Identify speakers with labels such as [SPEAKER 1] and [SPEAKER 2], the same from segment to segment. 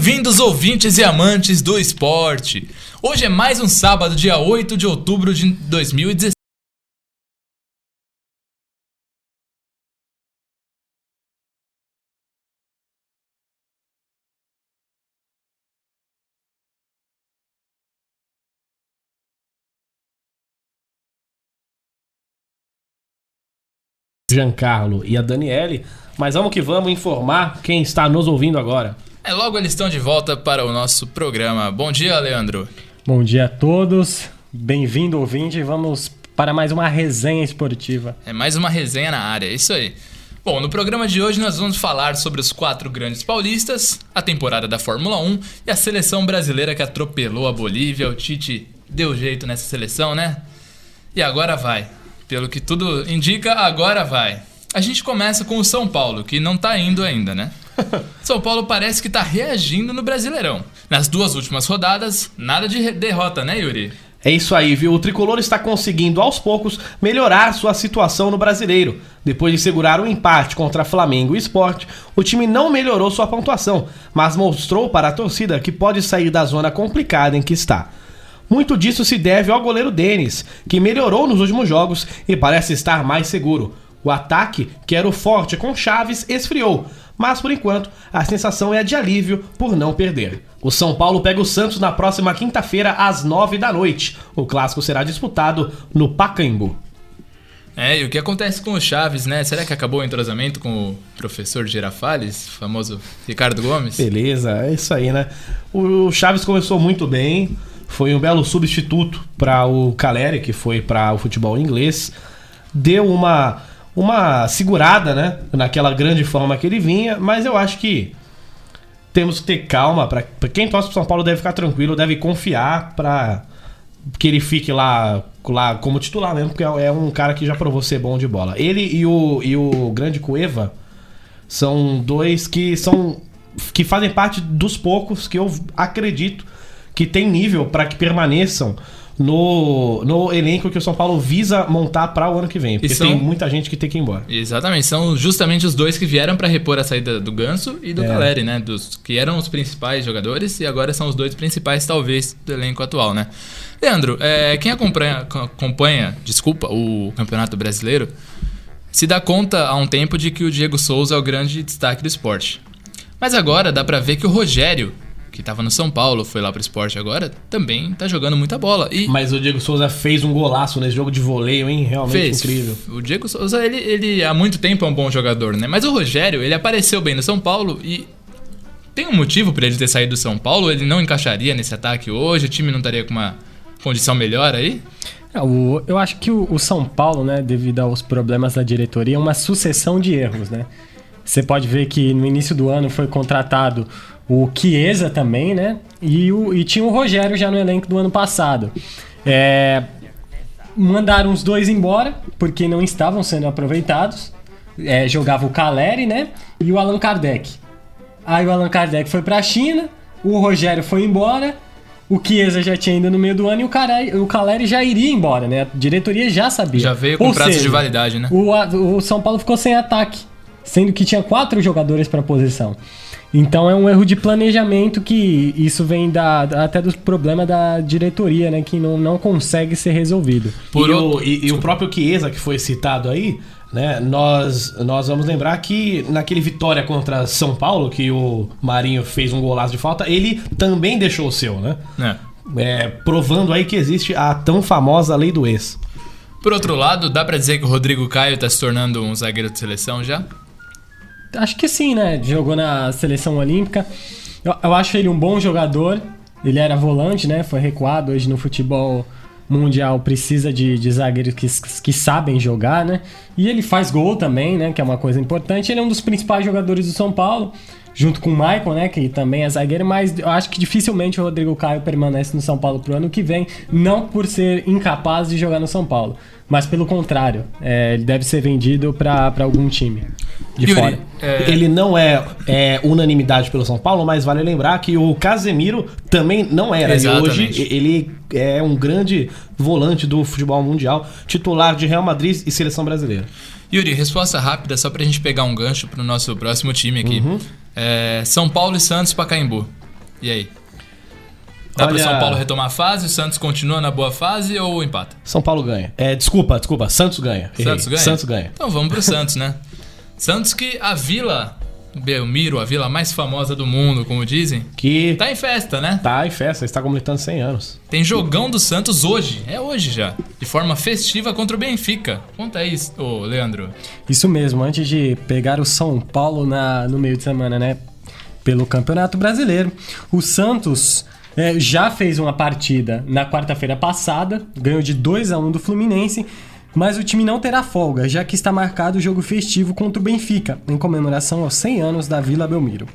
[SPEAKER 1] Bem-vindos, ouvintes e amantes do esporte. Hoje é mais um sábado, dia 8 de outubro de 2016.
[SPEAKER 2] Giancarlo e a Daniele, mas vamos que vamos informar quem está nos ouvindo agora.
[SPEAKER 1] Logo eles estão de volta para o nosso programa. Bom dia, Leandro.
[SPEAKER 3] Bom dia a todos, bem-vindo ouvinte, vamos para mais uma resenha esportiva.
[SPEAKER 1] Mais uma resenha na área, é isso aí. Bom, no programa de hoje nós vamos falar sobre os 4 grandes paulistas, a temporada da Fórmula 1 e a seleção brasileira que atropelou a Bolívia. O Tite deu jeito nessa seleção, né? E agora vai. Pelo que tudo indica, agora vai. A gente começa com o São Paulo, que não tá indo ainda, né? São Paulo parece que tá reagindo no Brasileirão. Nas 2 últimas rodadas, nada de derrota, né, Yuri?
[SPEAKER 2] É isso aí, viu? O Tricolor está conseguindo, aos poucos, melhorar sua situação no Brasileiro. Depois de segurar um empate contra Flamengo e Sport, o time não melhorou sua pontuação, mas mostrou para a torcida que pode sair da zona complicada em que está. Muito disso se deve ao goleiro Denis, que melhorou nos últimos jogos e parece estar mais seguro. O ataque, que era o forte com Chaves, esfriou, mas por enquanto a sensação é a de alívio por não perder. O São Paulo pega o Santos na próxima quinta-feira às 9 da noite. O clássico será disputado no Pacaembu.
[SPEAKER 1] E o que acontece com o Chaves, né? Será que acabou o entrosamento com o professor Girafales, famoso Ricardo Gomes?
[SPEAKER 2] Beleza, é isso aí, né? O Chaves começou muito bem. Foi um belo substituto para o Caleri, que foi para o futebol inglês. Deu uma segurada, né, naquela grande forma que ele vinha, mas eu acho que temos que ter calma. Para quem torce para São Paulo deve ficar tranquilo, deve confiar para que ele fique lá como titular mesmo, porque é um cara que já provou ser bom de bola. Ele e o grande Cueva são dois que fazem parte dos poucos que eu acredito que tem nível para que permaneçam no elenco que o São Paulo visa montar para o ano que vem. Porque tem muita gente que tem que ir embora.
[SPEAKER 1] Exatamente, são justamente os dois que vieram para repor a saída do Ganso e do Caleri, né? Que eram os principais jogadores e agora são os 2 principais, talvez, do elenco atual, né? Leandro, quem acompanha o Campeonato Brasileiro se dá conta há um tempo de que o Diego Souza é o grande destaque do esporte. Mas agora dá para ver que o Rogério, que tava no São Paulo, foi lá pro esporte agora, também tá jogando muita bola.
[SPEAKER 2] Mas o Diego Souza fez um golaço nesse jogo de voleio, hein? Realmente incrível.
[SPEAKER 1] O Diego Souza, ele há muito tempo é um bom jogador, né? Mas o Rogério, ele apareceu bem no São Paulo e tem um motivo pra ele ter saído do São Paulo? Ele não encaixaria nesse ataque hoje? O time não estaria com uma condição melhor aí?
[SPEAKER 3] Eu acho que o São Paulo, né, devido aos problemas da diretoria, é uma sucessão de erros, né? Você pode ver que no início do ano foi contratado o Chiesa também, né? E tinha o Rogério já no elenco do ano passado. Mandaram os 2 embora, porque não estavam sendo aproveitados. Jogava o Caleri, né? E o Allan Kardec. Aí o Allan Kardec foi pra China, o Rogério foi embora, o Chiesa já tinha ido no meio do ano e o Caleri já iria embora, né? A diretoria já sabia.
[SPEAKER 1] Já veio com prazo de validade, né?
[SPEAKER 3] O São Paulo ficou sem ataque, sendo que tinha 4 jogadores para posição. Então é um erro de planejamento que isso vem até dos problemas da diretoria, né? Que não consegue ser resolvido.
[SPEAKER 2] E o próprio Chiesa, que foi citado aí, né? Nós vamos lembrar que naquele vitória contra São Paulo, que o Marinho fez um golaço de falta, ele também deixou o seu, né? Provando aí que existe a tão famosa lei do ex.
[SPEAKER 1] Por outro lado, dá pra dizer que o Rodrigo Caio tá se tornando um zagueiro de seleção já?
[SPEAKER 3] Acho que sim, né? Jogou na seleção olímpica. Eu acho ele um bom jogador. Ele era volante, né? Foi recuado. Hoje no futebol mundial precisa de zagueiros que sabem jogar, né? E ele faz gol também, né? Que é uma coisa importante. Ele é um dos principais jogadores do São Paulo, junto com o Maicon, né? Que também é zagueiro. Mas eu acho que dificilmente o Rodrigo Caio permanece no São Paulo pro ano que vem. Não por ser incapaz de jogar no São Paulo, mas pelo contrário, ele deve ser vendido para algum time de
[SPEAKER 1] Yuri,
[SPEAKER 3] fora.
[SPEAKER 2] Ele não é unanimidade pelo São Paulo, mas vale lembrar que o Casemiro também não era.
[SPEAKER 1] Exatamente.
[SPEAKER 2] E hoje ele é um grande volante do futebol mundial, titular de Real Madrid e seleção brasileira.
[SPEAKER 1] Yuri, resposta rápida só pra gente pegar um gancho pro nosso próximo time aqui. São Paulo e Santos, Pacaembu. E aí? Dá
[SPEAKER 2] Olha,
[SPEAKER 1] pra São Paulo retomar a fase? O Santos continua na boa fase ou empata?
[SPEAKER 2] São Paulo ganha. Desculpa, Santos ganha.
[SPEAKER 1] Santos ganha?
[SPEAKER 2] Santos ganha.
[SPEAKER 1] Então vamos pro Santos, né? Santos que a Vila Belmiro, a vila mais famosa do mundo, como dizem,
[SPEAKER 2] Que
[SPEAKER 1] tá em festa, né?
[SPEAKER 2] tá em festa, está completando 100 anos.
[SPEAKER 1] Tem jogão do Santos hoje, é hoje já, de forma festiva contra o Benfica. Conta aí, ô Leandro.
[SPEAKER 3] Isso mesmo, antes de pegar o São Paulo no meio de semana, né? Pelo Campeonato Brasileiro. O Santos já fez uma partida na quarta-feira passada, ganhou de 2-1 do Fluminense, mas o time não terá folga, já que está marcado o jogo festivo contra o Benfica, em comemoração aos 100 anos da Vila Belmiro.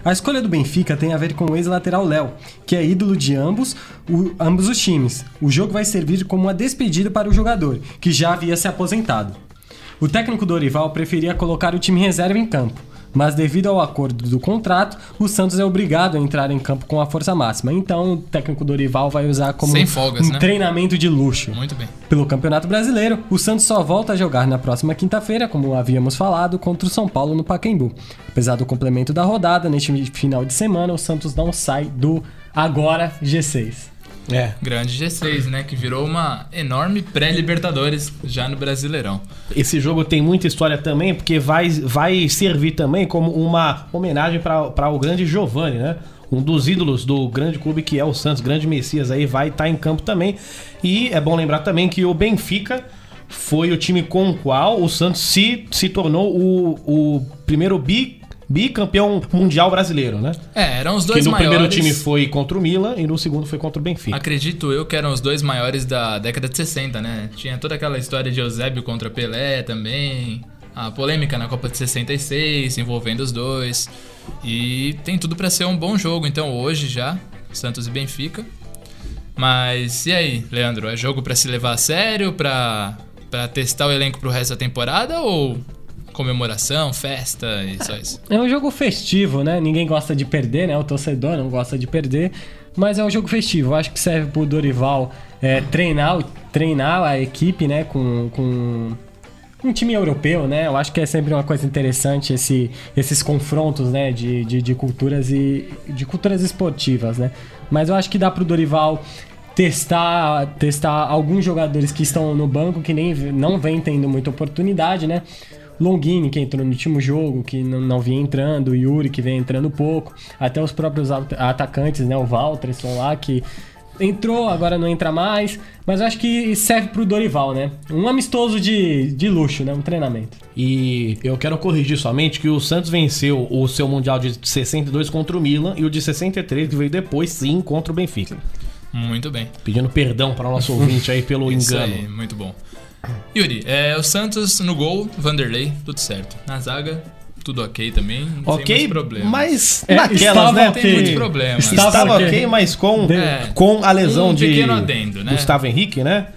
[SPEAKER 3] A escolha do Benfica tem a ver com o ex-lateral Léo, que é ídolo de ambos os times. O jogo vai servir como uma despedida para o jogador, que já havia se aposentado. O técnico Dorival preferia colocar o time reserva em campo, mas devido ao acordo do contrato, o Santos é obrigado a entrar em campo com a força máxima. Então o técnico Dorival vai usar como
[SPEAKER 1] Sem folgas, né?
[SPEAKER 3] treinamento de luxo.
[SPEAKER 1] Muito bem.
[SPEAKER 3] Pelo Campeonato Brasileiro, o Santos só volta a jogar na próxima quinta-feira, como havíamos falado, contra o São Paulo no Pacaembu. Apesar do complemento da rodada, neste final de semana, o Santos não sai do agora G6.
[SPEAKER 1] Grande G6, né? Que virou uma enorme pré-Libertadores já no Brasileirão.
[SPEAKER 2] Esse jogo tem muita história também, porque vai servir também como uma homenagem para o grande Giovani, né? Um dos ídolos do grande clube que é o Santos, grande Messias aí, vai estar em campo também. E é bom lembrar também que o Benfica foi o time com o qual o Santos se tornou o primeiro bicampeão mundial brasileiro, né?
[SPEAKER 1] Eram os dois
[SPEAKER 2] que no
[SPEAKER 1] maiores.
[SPEAKER 2] primeiro time foi contra o Milan e no segundo foi contra o Benfica.
[SPEAKER 1] Acredito eu que eram os dois maiores da década de 60, né? Tinha toda aquela história de Eusébio contra Pelé também, a polêmica na Copa de 66 envolvendo os dois. E tem tudo pra ser um bom jogo, então hoje já, Santos e Benfica. Mas e aí, Leandro? É jogo pra se levar a sério, pra testar o elenco pro resto da temporada ou comemoração, festa e só isso?
[SPEAKER 3] É um jogo festivo, né? Ninguém gosta de perder, né? O torcedor não gosta de perder, mas é um jogo festivo. Eu acho que serve pro Dorival treinar a equipe, né? Com um time europeu, né? Eu acho que é sempre uma coisa interessante esses confrontos, né? De culturas e de culturas esportivas, né? Mas eu acho que dá pro Dorival testar alguns jogadores que estão no banco que não vem tendo muita oportunidade, né? Longini, que entrou no último jogo, que não vinha entrando, o Yuri, que vem entrando pouco, até os próprios atacantes, né? O Walterson lá, que entrou, agora não entra mais, mas eu acho que serve pro Dorival, né? Um amistoso de luxo, né? Um treinamento.
[SPEAKER 2] E eu quero corrigir somente que o Santos venceu o seu Mundial de 62 contra o Milan e o de 63, que veio depois, sim, contra o Benfica.
[SPEAKER 1] Muito bem.
[SPEAKER 2] Pedindo perdão para o nosso ouvinte aí pelo
[SPEAKER 1] Isso
[SPEAKER 2] engano.
[SPEAKER 1] aí, muito bom. Yuri, o Santos no gol, Vanderlei, tudo certo. Na zaga, tudo ok também, sem muitos problemas.
[SPEAKER 2] Mas naquelas, né?
[SPEAKER 1] Tem muitos problemas.
[SPEAKER 2] Estava ok, mas com a lesão de
[SPEAKER 1] pequeno adendo, né?
[SPEAKER 2] Gustavo Henrique, né?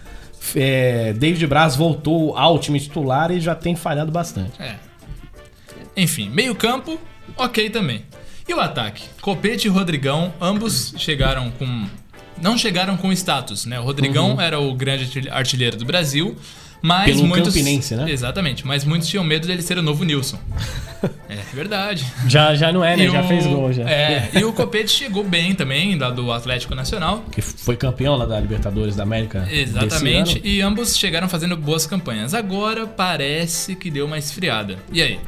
[SPEAKER 2] David Braz voltou ao time titular e já tem falhado bastante.
[SPEAKER 1] Enfim, meio campo, ok também. E o ataque? Copete e Rodrigão, ambos não chegaram com status, né? O Rodrigão era o grande artilheiro do Brasil, mas
[SPEAKER 2] pelo
[SPEAKER 1] muitos...
[SPEAKER 2] Campinense, né?
[SPEAKER 1] Exatamente, mas muitos tinham medo dele ser o novo Nilson. É verdade.
[SPEAKER 3] Já não é, né? Já fez gol, já.
[SPEAKER 1] E o Copete chegou bem também, lá do Atlético Nacional.
[SPEAKER 2] Que foi campeão lá da Libertadores da América.
[SPEAKER 1] Exatamente, e ambos chegaram fazendo boas campanhas. Agora parece que deu uma esfriada. E aí?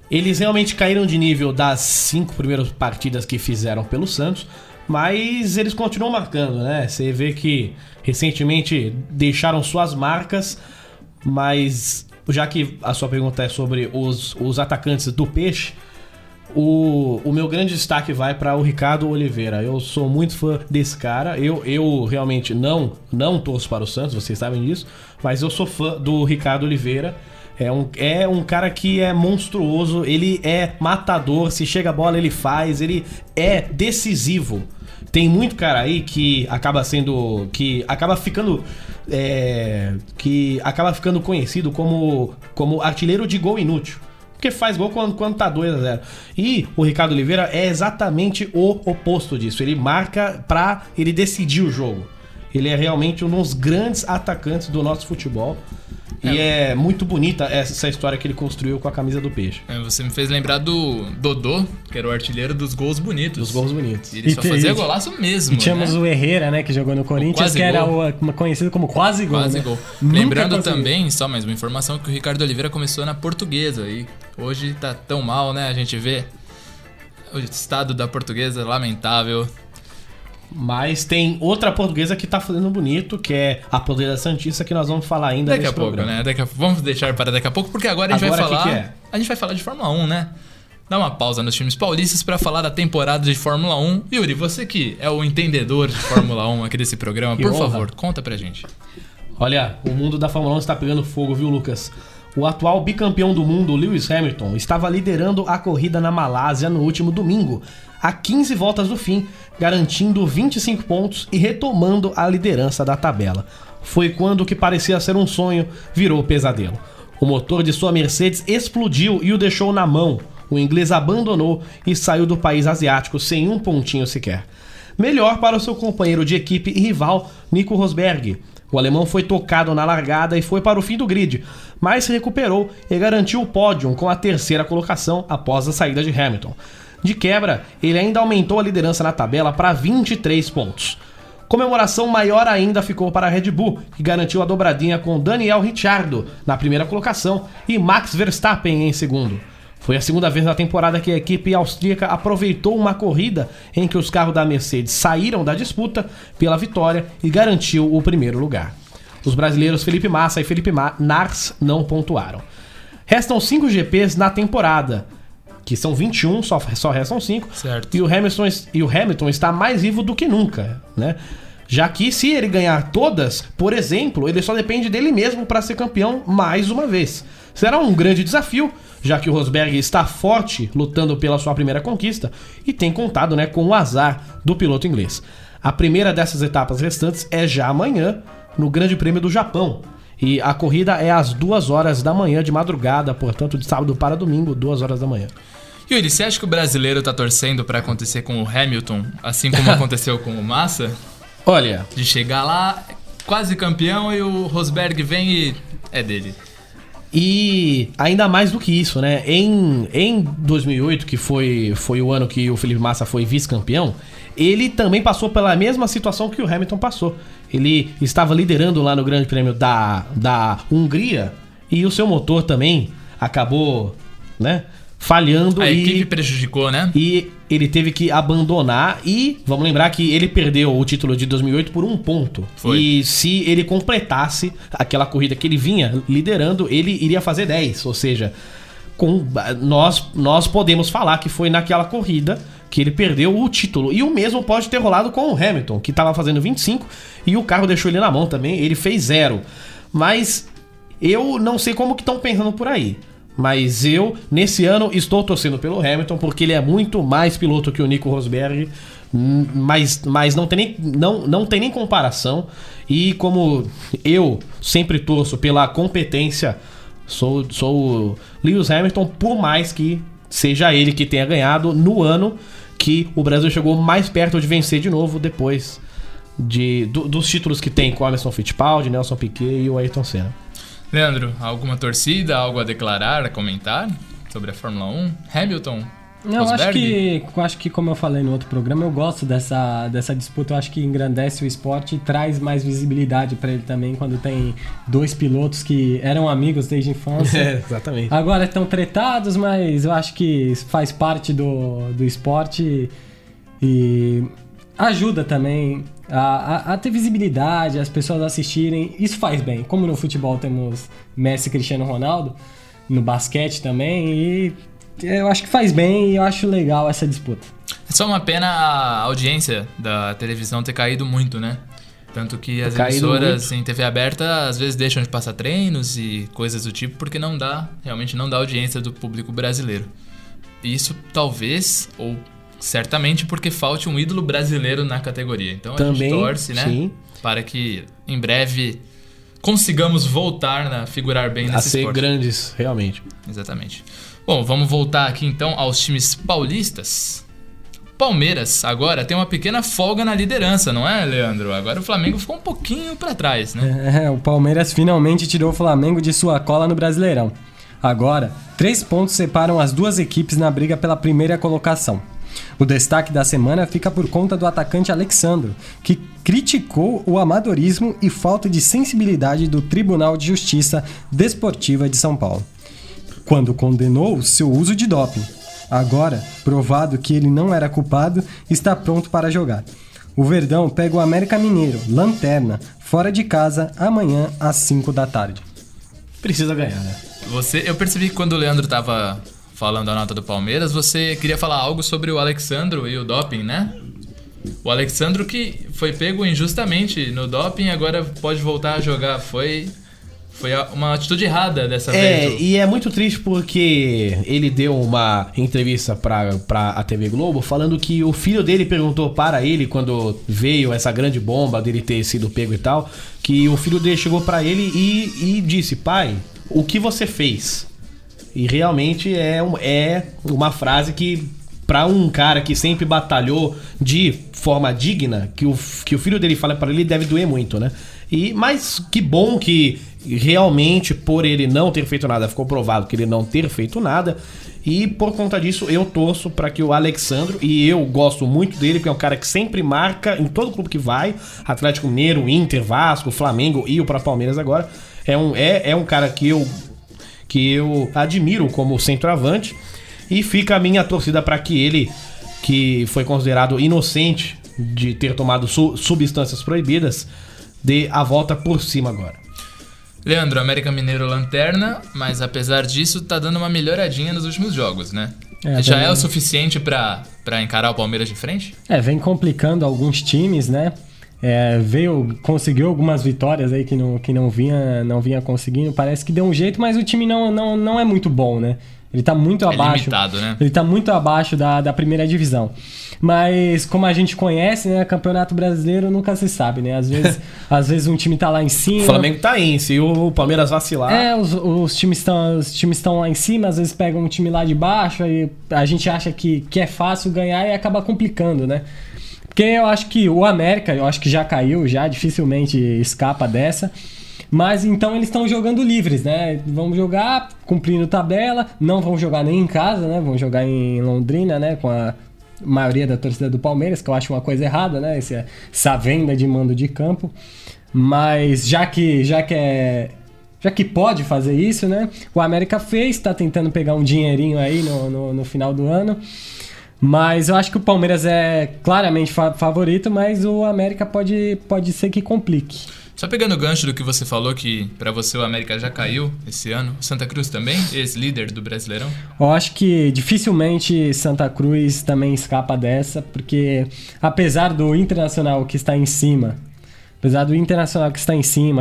[SPEAKER 2] Eles realmente caíram de nível das 5 primeiras partidas que fizeram pelo Santos, mas eles continuam marcando, né? Você vê que recentemente deixaram suas marcas, mas já que a sua pergunta é sobre os atacantes do Peixe, o meu grande destaque vai para o Ricardo Oliveira. Eu sou muito fã desse cara. Eu realmente não torço para o Santos, vocês sabem disso, mas eu sou fã do Ricardo Oliveira. É um cara que é monstruoso, ele é matador, se chega a bola ele faz, ele é decisivo. Tem muito cara aí que acaba ficando conhecido como artilheiro de gol inútil, porque faz gol quando tá 2-0. E o Ricardo Oliveira é exatamente o oposto disso, ele marca pra ele decidir o jogo. Ele é realmente um dos grandes atacantes do nosso futebol. E é muito bonita essa história que ele construiu com a camisa do Peixe.
[SPEAKER 1] Você me fez lembrar do Dodô, que era o artilheiro dos gols bonitos.
[SPEAKER 2] Dos gols bonitos.
[SPEAKER 1] E ele só fazia golaço mesmo,
[SPEAKER 3] E tínhamos o Herrera, né, que jogou no Corinthians, que era conhecido como quase gol.
[SPEAKER 1] Quase
[SPEAKER 3] né?
[SPEAKER 1] gol.
[SPEAKER 3] Nunca
[SPEAKER 1] Lembrando
[SPEAKER 3] conseguiu.
[SPEAKER 1] também, só mais uma informação, que o Ricardo Oliveira começou na Portuguesa e hoje tá tão mal, né? A gente vê o estado da Portuguesa lamentável.
[SPEAKER 2] Mas tem outra portuguesa que tá fazendo bonito, que é a Portuguesa Santista, que nós vamos falar ainda
[SPEAKER 1] Daqui
[SPEAKER 2] nesse
[SPEAKER 1] a pouco,
[SPEAKER 2] programa.
[SPEAKER 1] né? Vamos deixar para daqui a pouco, porque agora a gente vai
[SPEAKER 2] Agora,
[SPEAKER 1] falar.
[SPEAKER 2] que é?
[SPEAKER 1] A gente vai falar de Fórmula 1, né? Dá uma pausa nos times paulistas para falar da temporada de Fórmula 1. Yuri, você que é o entendedor de Fórmula 1 aqui desse programa,
[SPEAKER 2] Que
[SPEAKER 1] por
[SPEAKER 2] honra.
[SPEAKER 1] favor, conta pra gente.
[SPEAKER 2] Olha, o mundo da Fórmula 1 está pegando fogo, viu, Lucas? O atual bicampeão do mundo, Lewis Hamilton, estava liderando a corrida na Malásia no último domingo, a 15 voltas do fim, garantindo 25 pontos e retomando a liderança da tabela. Foi quando o que parecia ser um sonho virou pesadelo. O motor de sua Mercedes explodiu e o deixou na mão. O inglês abandonou e saiu do país asiático sem um pontinho sequer. Melhor para o seu companheiro de equipe e rival, Nico Rosberg. O alemão foi tocado na largada e foi para o fim do grid, mas se recuperou e garantiu o pódio com a terceira colocação após a saída de Hamilton. De quebra, ele ainda aumentou a liderança na tabela para 23 pontos. Comemoração maior ainda ficou para a Red Bull, que garantiu a dobradinha com Daniel Ricciardo na primeira colocação e Max Verstappen em segundo. Foi a segunda vez na temporada que a equipe austríaca aproveitou uma corrida em que os carros da Mercedes saíram da disputa pela vitória e garantiu o primeiro lugar. Os brasileiros Felipe Massa e Felipe Nars não pontuaram. Restam 5 GPs na temporada, que são 21, só restam 5.
[SPEAKER 1] Certo.
[SPEAKER 2] E o Hamilton está mais vivo do que nunca, né? Já que se ele ganhar todas, por exemplo, ele só depende dele mesmo para ser campeão mais uma vez. Será um grande desafio, já que o Rosberg está forte lutando pela sua primeira conquista e tem contado, né, com o azar do piloto inglês. A primeira dessas etapas restantes é já amanhã, no Grande Prêmio do Japão. E a corrida é às 2 horas da manhã de madrugada, portanto de sábado para domingo, 2 horas da manhã.
[SPEAKER 1] Yuri, você acha que o brasileiro tá torcendo pra acontecer com o Hamilton, assim como aconteceu com o Massa?
[SPEAKER 2] Olha,
[SPEAKER 1] De chegar lá, quase campeão, e o Rosberg vem e é dele.
[SPEAKER 2] e ainda mais do que isso, né? Em 2008, que foi o ano que o Felipe Massa foi vice-campeão, ele também passou pela mesma situação que o Hamilton passou. Ele estava liderando lá no Grande Prêmio da Hungria e o seu motor também acabou, né, falhando.
[SPEAKER 1] A equipe prejudicou, né?
[SPEAKER 2] E ele teve que abandonar e vamos lembrar que ele perdeu o título de 2008 por 1 ponto.
[SPEAKER 1] Foi.
[SPEAKER 2] E se ele completasse aquela corrida que ele vinha liderando, ele iria fazer 10. Ou seja, nós podemos falar que foi naquela corrida que ele perdeu o título. E o mesmo pode ter rolado com o Hamilton, que estava fazendo 25 e o carro deixou ele na mão também. Ele fez 0. Mas eu não sei como que estão pensando por aí. Mas eu, nesse ano, estou torcendo pelo Hamilton, porque ele é muito mais piloto que o Nico Rosberg, mas não tem nem comparação. E como eu sempre torço pela competência, sou o Lewis Hamilton, por mais que seja ele que tenha ganhado no ano que o Brasil chegou mais perto de vencer de novo, depois dos títulos que tem com o Emerson Fittipaldi, Nelson Piquet e o Ayrton Senna.
[SPEAKER 1] Leandro, alguma torcida, algo a declarar, a comentar sobre a Fórmula 1? Hamilton?
[SPEAKER 3] Não,
[SPEAKER 1] Rosberg?
[SPEAKER 3] acho que como eu falei no outro programa, eu gosto dessa disputa. Eu acho que engrandece o esporte e traz mais visibilidade pra ele também, quando tem 2 pilotos que eram amigos desde a infância.
[SPEAKER 2] Exatamente.
[SPEAKER 3] Agora estão tretados, mas eu acho que faz parte do esporte e ajuda também a ter visibilidade, as pessoas assistirem. Isso faz bem. Como no futebol temos Messi e Cristiano Ronaldo, no basquete também, e eu acho que faz bem e eu acho legal essa disputa.
[SPEAKER 1] É só uma pena a audiência da televisão ter caído muito, né? Tanto que as emissoras em TV aberta às vezes deixam de passar treinos e coisas do tipo porque realmente não dá audiência do público brasileiro. E isso talvez, ou certamente, porque falte um ídolo brasileiro na categoria. Então a gente torce, né? Sim. Para que em breve consigamos voltar a figurar bem nesse esporte.
[SPEAKER 2] A ser grandes, realmente.
[SPEAKER 1] Exatamente. Bom, vamos voltar aqui então aos times paulistas. Palmeiras agora tem uma pequena folga na liderança, não é, Leandro? Agora o Flamengo ficou um pouquinho pra trás, né?
[SPEAKER 3] O Palmeiras finalmente tirou o Flamengo de sua cola no Brasileirão. Agora, 3 pontos separam as duas equipes na briga pela primeira colocação. O destaque da semana fica por conta do atacante Alexandro, que criticou o amadorismo e falta de sensibilidade do Tribunal de Justiça Desportiva de São Paulo, quando condenou seu uso de doping. Agora, provado que ele não era culpado, está pronto para jogar. O Verdão pega o América Mineiro, lanterna, fora de casa, amanhã às 5 da tarde.
[SPEAKER 2] Precisa ganhar, né?
[SPEAKER 1] Eu percebi que quando o Leandro tava falando a nota do Palmeiras, você queria falar algo sobre o Alexandro e o doping, né? O Alexandro que foi pego injustamente no doping, agora pode voltar a jogar. Foi uma atitude errada dessa vez.
[SPEAKER 2] E é muito triste porque ele deu uma entrevista pra a TV Globo falando que o filho dele perguntou para ele, quando veio essa grande bomba dele ter sido pego e tal, que o filho dele chegou pra ele e disse: pai, o que você fez? E realmente é uma frase que, pra um cara que sempre batalhou de forma digna, que o filho dele fala pra ele, deve doer muito, né? Mas que bom que realmente, por ele não ter feito nada, ficou provado que ele não ter feito nada. E por conta disso, eu torço pra que o Alexandro, e eu gosto muito dele, porque é um cara que sempre marca em todo clube que vai, Atlético Mineiro, Inter, Vasco, Flamengo e o próprio Palmeiras agora. É um cara que eu admiro como centroavante, e fica a minha torcida para que ele, que foi considerado inocente de ter tomado substâncias proibidas, dê a volta por cima agora.
[SPEAKER 1] Leandro, América Mineiro lanterna, mas apesar disso tá dando uma melhoradinha nos últimos jogos, né? Já é o suficiente pra encarar o Palmeiras de frente?
[SPEAKER 3] Vem complicando alguns times, né? Conseguiu algumas vitórias aí que não vinha conseguindo. Parece que deu um jeito, mas o time não é muito bom, né? Ele tá muito abaixo.
[SPEAKER 1] Limitado, né?
[SPEAKER 3] Ele tá muito abaixo da primeira divisão. Mas como a gente conhece, né, Campeonato Brasileiro nunca se sabe, né? Às vezes um time tá lá em cima.
[SPEAKER 2] O Flamengo tá aí, se o Palmeiras vacilar.
[SPEAKER 3] Os times estão lá em cima, às vezes pegam um time lá de baixo, aí a gente acha que é fácil ganhar e acaba complicando, né? Porque eu acho que o América, já caiu, dificilmente escapa dessa. Mas então eles estão jogando livres, né? Vão jogar cumprindo tabela, não vão jogar nem em casa, né? Vão jogar em Londrina, né? Com a maioria da torcida do Palmeiras, que eu acho uma coisa errada, né? Essa venda de mando de campo. Mas já que pode fazer isso, né? O América fez, tá tentando pegar um dinheirinho aí no final do ano. Mas eu acho que o Palmeiras é claramente favorito, mas o América pode ser que complique.
[SPEAKER 1] Só pegando o gancho do que você falou, que pra você o América já caiu esse ano, Santa Cruz também, ex-líder do Brasileirão?
[SPEAKER 3] Eu acho que dificilmente Santa Cruz também escapa dessa, porque apesar do Internacional que está em cima,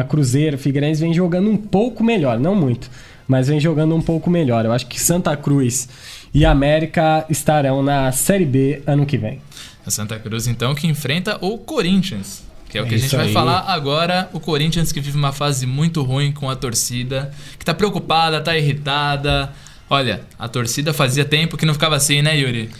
[SPEAKER 3] Cruzeiro, Figueirense vem jogando um pouco melhor, não muito, mas vem jogando um pouco melhor. Eu acho que Santa Cruz e América estarão na Série B ano que vem.
[SPEAKER 1] A Santa Cruz, então, que enfrenta o Corinthians, que é o que a gente vai falar agora. O Corinthians que vive uma fase muito ruim com a torcida, que tá preocupada, tá irritada. Olha, a torcida fazia tempo que não ficava assim, né, Yuri?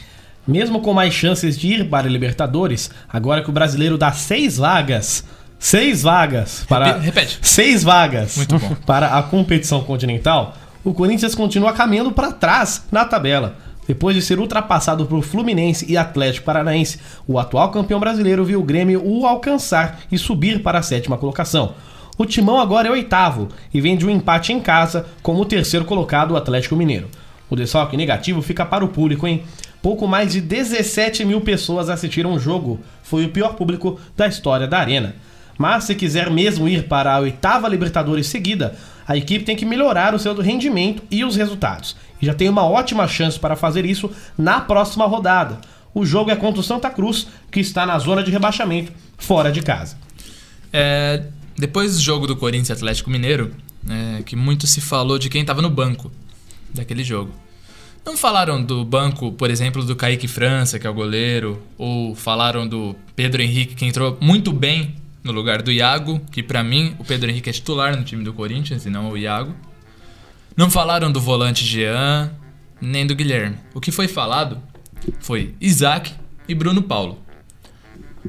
[SPEAKER 2] Mesmo com mais chances de ir para a Libertadores, agora que o brasileiro dá 6 vagas... 6 vagas para...
[SPEAKER 1] Repete.
[SPEAKER 2] 6 vagas.
[SPEAKER 1] Muito bom.
[SPEAKER 2] Para a competição continental, o Corinthians continua caminhando para trás na tabela. Depois de ser ultrapassado por Fluminense e Atlético Paranaense, o atual campeão brasileiro viu o Grêmio o alcançar e subir para a 7ª colocação. O Timão agora é 8º e vem de um empate em casa com o 3º colocado, o Atlético Mineiro. O desfalque negativo fica para o público, hein? Pouco mais de 17 mil pessoas assistiram o jogo. Foi o pior público da história da Arena. Mas se quiser mesmo ir para a 8ª Libertadores seguida, a equipe tem que melhorar o seu rendimento e os resultados. E já tem uma ótima chance para fazer isso na próxima rodada. O jogo é contra o Santa Cruz, que está na zona de rebaixamento, fora de casa.
[SPEAKER 1] Depois do jogo do Corinthians e Atlético Mineiro, que muito se falou de quem estava no banco daquele jogo. Não falaram do banco, por exemplo, do Kaique França, que é o goleiro, ou falaram do Pedro Henrique, que entrou muito bem no lugar do Iago, que pra mim o Pedro Henrique é titular no time do Corinthians e não o Iago. Não falaram do volante Jean, nem do Guilherme. O que foi falado foi Isaac, e Bruno Paulo.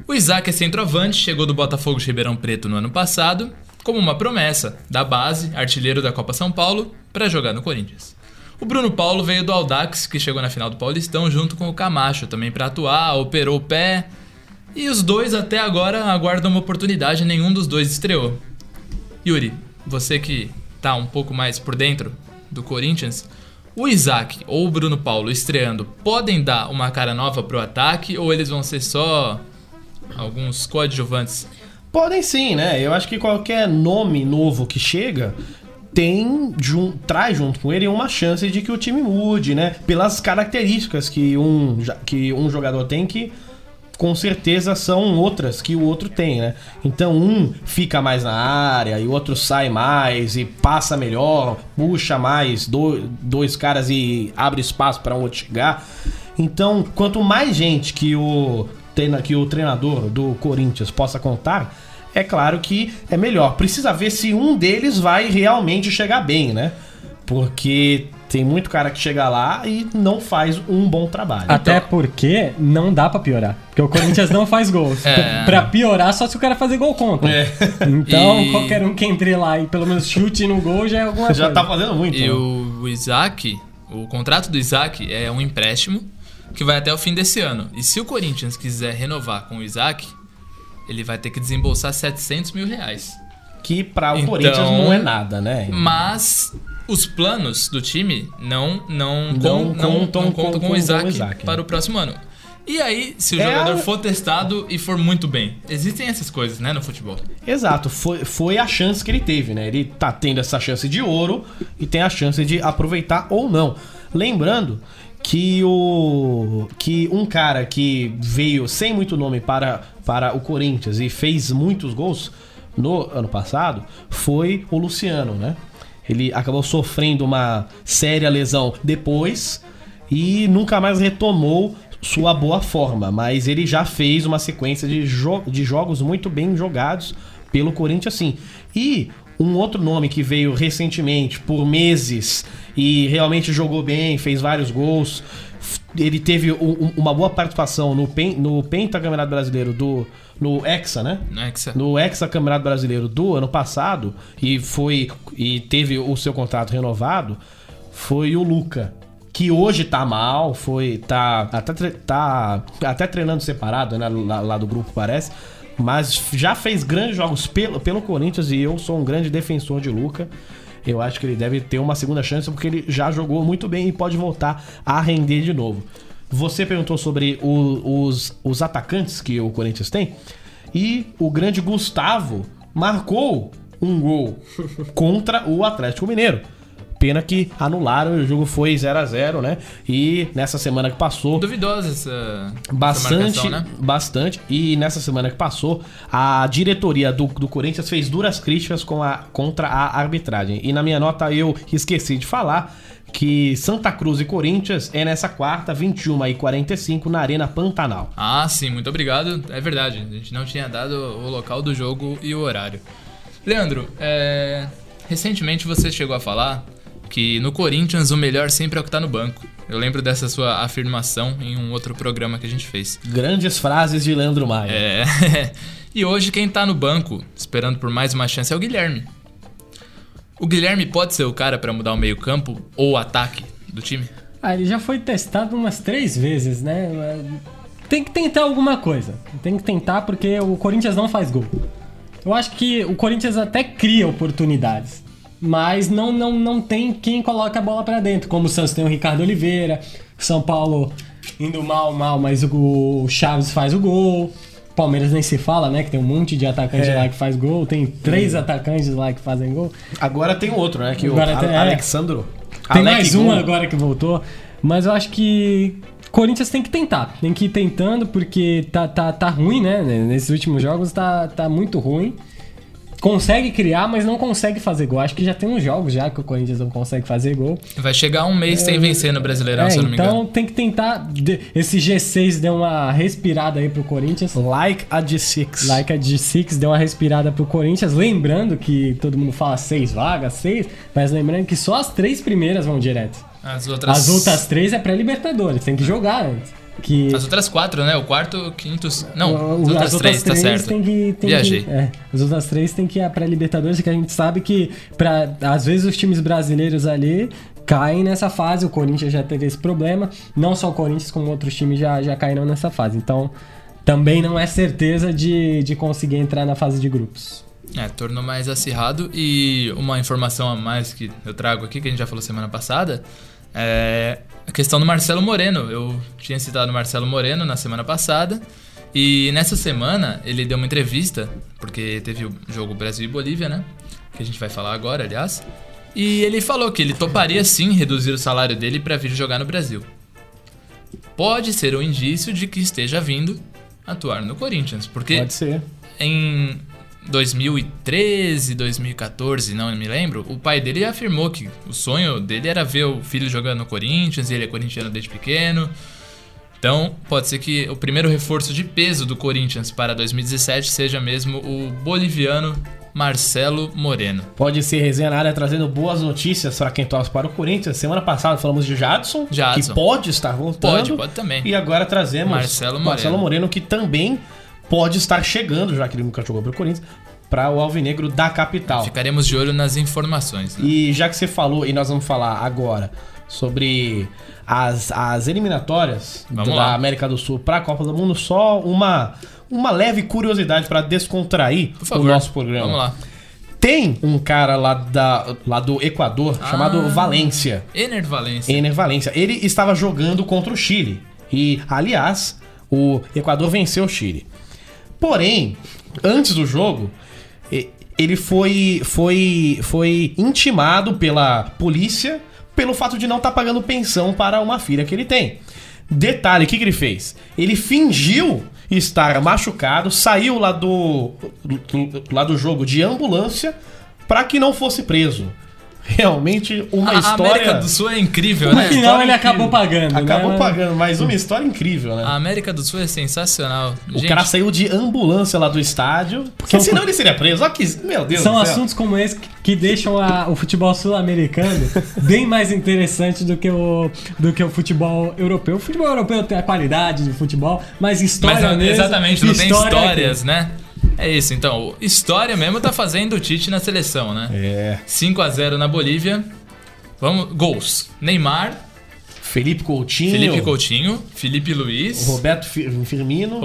[SPEAKER 1] O Isaac é centroavante, chegou do Botafogo de Ribeirão Preto no ano passado, como uma promessa da base, artilheiro da Copa São Paulo, para jogar no Corinthians. O Bruno Paulo veio do Audax, que chegou na final do Paulistão junto com o Camacho, também para atuar, operou o pé, e os dois até agora aguardam uma oportunidade, nenhum dos dois estreou. Yuri, você que tá um pouco mais por dentro do Corinthians, o Isaac ou o Bruno Paulo estreando podem dar uma cara nova pro ataque ou eles vão ser só alguns coadjuvantes?
[SPEAKER 2] Podem sim, né? Eu acho que qualquer nome novo que chega traz junto com ele uma chance de que o time mude, né? Pelas características que um jogador tem que com certeza são outras que o outro tem, né? Então um fica mais na área e o outro sai mais e passa melhor, puxa mais dois caras e abre espaço para um outro chegar. Então, quanto mais gente que o treinador do Corinthians possa contar, é claro que é melhor. Precisa ver se um deles vai realmente chegar bem, né? Porque tem muito cara que chega lá e não faz um bom trabalho.
[SPEAKER 3] Até porque não dá pra piorar. Porque o Corinthians não faz gols. Pra piorar, só se o cara fazer gol contra. Então, qualquer um que entre lá e pelo menos chute no gol já é alguma coisa.
[SPEAKER 2] Já tá fazendo muito.
[SPEAKER 1] E o Isaac, o contrato do Isaac é um empréstimo que vai até o fim desse ano. E se o Corinthians quiser renovar com o Isaac, ele vai ter que desembolsar R$700 mil.
[SPEAKER 2] Que para o Corinthians não é nada, né?
[SPEAKER 1] Mas os planos do time não contam com o Isaac para o próximo ano. E aí, se o jogador for testado e for muito bem? Existem essas coisas, né, no futebol.
[SPEAKER 2] Exato, foi a chance que ele teve, né? Ele tá tendo essa chance de ouro e tem a chance de aproveitar ou não. Lembrando que um cara que veio sem muito nome para o Corinthians e fez muitos gols no ano passado foi o Luciano, né? Ele acabou sofrendo uma séria lesão depois e nunca mais retomou sua boa forma, mas ele já fez uma sequência de jogos muito bem jogados pelo Corinthians, sim. E um outro nome que veio recentemente, por meses, e realmente jogou bem, fez vários gols. Ele teve uma boa participação no Pentacampeonato Brasileiro no Hexa, né? No Hexa Campeonato Brasileiro do ano passado, e teve o seu contrato renovado, foi o Luca, que hoje tá mal, tá até treinando separado, né, lá do grupo, parece, mas já fez grandes jogos pelo Corinthians e eu sou um grande defensor de Luca. Eu acho que ele deve ter uma segunda chance porque ele já jogou muito bem e pode voltar a render de novo. Você perguntou sobre os atacantes que o Corinthians tem e o grande Gustavo marcou um gol contra o Atlético Mineiro. Pena que anularam e o jogo foi 0-0, né? E nessa semana que passou...
[SPEAKER 1] Duvidosa essa
[SPEAKER 2] bastante,
[SPEAKER 1] marcação, né?
[SPEAKER 2] Bastante. E nessa semana que passou, a diretoria do Corinthians fez duras críticas contra a arbitragem. E na minha nota eu esqueci de falar que Santa Cruz e Corinthians é nessa quarta, 21h45, na Arena Pantanal.
[SPEAKER 1] Ah, sim, muito obrigado. É verdade, a gente não tinha dado o local do jogo e o horário. Leandro, recentemente você chegou a falar que no Corinthians o melhor sempre é o que tá no banco. Eu lembro dessa sua afirmação em um outro programa que a gente fez.
[SPEAKER 2] Grandes frases de Leandro Maia.
[SPEAKER 1] E hoje quem tá no banco, esperando por mais uma chance, é o Guilherme. O Guilherme pode ser o cara pra mudar o meio-campo ou o ataque do time?
[SPEAKER 3] Ele já foi testado umas 3 vezes, né? Tem que tentar alguma coisa. Tem que tentar porque o Corinthians não faz gol. Eu acho que o Corinthians até cria oportunidades, mas não tem quem coloca a bola pra dentro. Como o Santos tem o Ricardo Oliveira, São Paulo indo mal, mas o Chaves faz o gol. Palmeiras nem se fala, né? Que tem um monte de atacante lá que faz gol. Tem 3 atacantes lá que fazem gol.
[SPEAKER 2] Agora tem outro, né? Que
[SPEAKER 3] agora
[SPEAKER 2] o Alexandro.
[SPEAKER 3] Tem mais um agora que voltou. Mas eu acho que Corinthians tem que tentar. Tem que ir tentando porque tá ruim, né? Nesses últimos jogos tá muito ruim. Consegue criar, mas não consegue fazer gol. Acho que já tem uns jogos já que o Corinthians não consegue fazer gol.
[SPEAKER 1] Vai chegar um mês sem vencer no Brasileirão, se eu não me engano.
[SPEAKER 3] Então tem que tentar. Esse G6 deu uma respirada aí pro Corinthians.
[SPEAKER 2] Like a G6 deu uma respirada pro Corinthians. Lembrando que todo mundo fala 6 vagas, mas lembrando que só as 3 primeiras vão direto.
[SPEAKER 1] As outras
[SPEAKER 3] 3 é pré-Libertadores, tem que jogar antes. que
[SPEAKER 1] As outras 4, né? O quarto, o quinto... Não,
[SPEAKER 3] as
[SPEAKER 1] as outras 3, tá certo. Viajei.
[SPEAKER 3] As outras 3 tem que ir pra Libertadores, que a gente sabe que às vezes os times brasileiros ali caem nessa fase. O Corinthians já teve esse problema. Não só o Corinthians, como outros times já caíram nessa fase. Então, também não é certeza de conseguir entrar na fase de grupos.
[SPEAKER 1] Tornou mais acirrado. E uma informação a mais que eu trago aqui, que a gente já falou semana passada, é a questão do Marcelo Moreno. Eu tinha citado o Marcelo Moreno na semana passada. E nessa semana ele deu uma entrevista, porque teve o jogo Brasil e Bolívia, né? Que a gente vai falar agora, aliás. E ele falou que ele toparia sim reduzir o salário dele para vir jogar no Brasil. Pode ser um indício de que esteja vindo atuar no Corinthians, porque
[SPEAKER 2] Pode ser.
[SPEAKER 1] em 2013, 2014, não me lembro, o pai dele afirmou que o sonho dele era ver o filho jogando no Corinthians, e ele é corintiano desde pequeno. Então, pode ser que o primeiro reforço de peso do Corinthians para 2017 seja mesmo o boliviano Marcelo Moreno.
[SPEAKER 2] Pode ser resenha na área trazendo boas notícias para quem torce para o Corinthians. Semana passada falamos de Jadson, que pode estar voltando.
[SPEAKER 1] Pode também.
[SPEAKER 2] E agora trazemos
[SPEAKER 1] Marcelo
[SPEAKER 2] Moreno, que também pode estar chegando, já que ele nunca jogou para o Corinthians, para o Alvinegro da capital.
[SPEAKER 1] Ficaremos de olho nas informações, né?
[SPEAKER 2] E já que você falou, e nós vamos falar agora sobre as eliminatórias da América do Sul para a Copa do Mundo, só uma leve curiosidade para descontrair o nosso programa.
[SPEAKER 1] Vamos lá.
[SPEAKER 2] Tem um cara lá do Equador chamado Valência.
[SPEAKER 1] Ener
[SPEAKER 2] Valência. Ele estava jogando contra o Chile. E, aliás, o Equador venceu o Chile. Porém, antes do jogo, ele foi intimado pela polícia pelo fato de não estar pagando pensão para uma filha que ele tem. Detalhe, o que ele fez? Ele fingiu estar machucado, saiu lá do jogo de ambulância para que não fosse preso. Realmente uma história...
[SPEAKER 1] A América do Sul é incrível, né?
[SPEAKER 3] No final ele acabou pagando.
[SPEAKER 2] Acabou pagando, mas uma história incrível, né?
[SPEAKER 1] A América do Sul é sensacional.
[SPEAKER 2] O cara saiu de ambulância lá do estádio, porque senão ele seria preso. Olha que, meu Deus do céu.
[SPEAKER 3] São assuntos como esse que deixam o futebol sul-americano bem mais interessante do que o futebol europeu. O futebol europeu tem a qualidade de futebol, mas história mesmo...
[SPEAKER 1] Exatamente, não tem histórias, né? É isso, então, história mesmo tá fazendo o Tite na seleção, né? 5-0 na Bolívia. Gols. Neymar,
[SPEAKER 2] Felipe Coutinho,
[SPEAKER 1] Felipe Luiz,
[SPEAKER 2] Roberto Firmino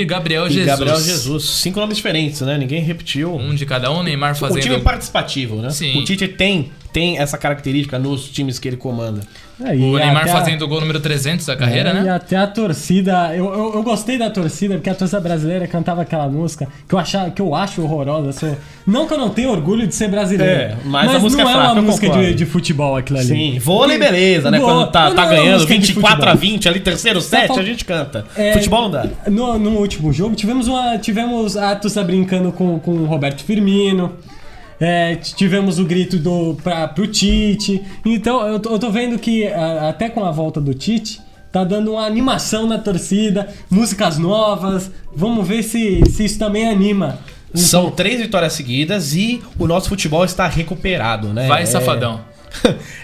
[SPEAKER 1] e Gabriel Jesus.
[SPEAKER 2] 5 nomes diferentes, né? Ninguém repetiu.
[SPEAKER 1] Um de cada um, Neymar fazendo...
[SPEAKER 2] O time é participativo, né?
[SPEAKER 1] Sim.
[SPEAKER 2] O Tite tem essa característica nos times que ele comanda.
[SPEAKER 1] O Neymar fazendo o gol número 300 da carreira, né?
[SPEAKER 3] E até a torcida... Eu gostei da torcida, porque a torcida brasileira cantava aquela música que eu acho horrorosa. Não que eu não tenha orgulho de ser brasileiro.
[SPEAKER 2] Mas a música
[SPEAKER 3] não
[SPEAKER 2] é fraca,
[SPEAKER 3] uma música de futebol aquilo ali.
[SPEAKER 2] Sim, vôlei beleza, né? Quando tá ganhando 24-20 ali, terceiro set, a gente canta. Futebol não dá.
[SPEAKER 3] No último jogo, tivemos a torcida brincando com o Roberto Firmino. Tivemos o grito pro Tite. Então eu tô vendo que até com a volta do Tite tá dando uma animação na torcida, músicas novas. Vamos ver se isso também anima.
[SPEAKER 2] São 3 vitórias seguidas e o nosso futebol está recuperado, né?
[SPEAKER 1] Vai, safadão.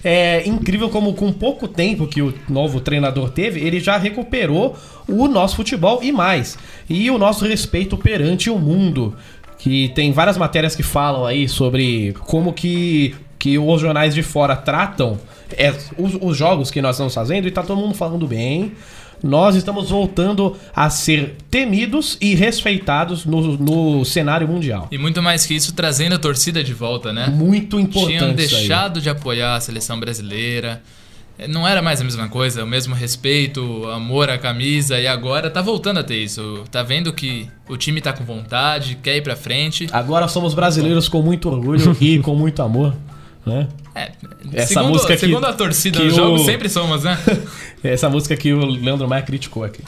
[SPEAKER 2] É incrível como com pouco tempo que o novo treinador teve, ele já recuperou o nosso futebol e mais. E o nosso respeito perante o mundo. Que tem várias matérias que falam aí sobre como que os jornais de fora tratam os jogos que nós estamos fazendo, e tá todo mundo falando bem. Nós estamos voltando a ser temidos e respeitados no cenário mundial.
[SPEAKER 1] E muito mais que isso, trazendo a torcida de volta, né?
[SPEAKER 2] Muito importante.
[SPEAKER 1] Tinham deixado de apoiar a seleção brasileira. Não era mais a mesma coisa, o mesmo respeito, amor à camisa, e agora tá voltando a ter isso. Tá vendo que o time tá com vontade, quer ir pra frente.
[SPEAKER 2] Agora somos brasileiros com muito orgulho e com muito amor, né?
[SPEAKER 1] Segundo a torcida do jogo, sempre somos, né?
[SPEAKER 2] Essa música que o Leandro Maia criticou aqui.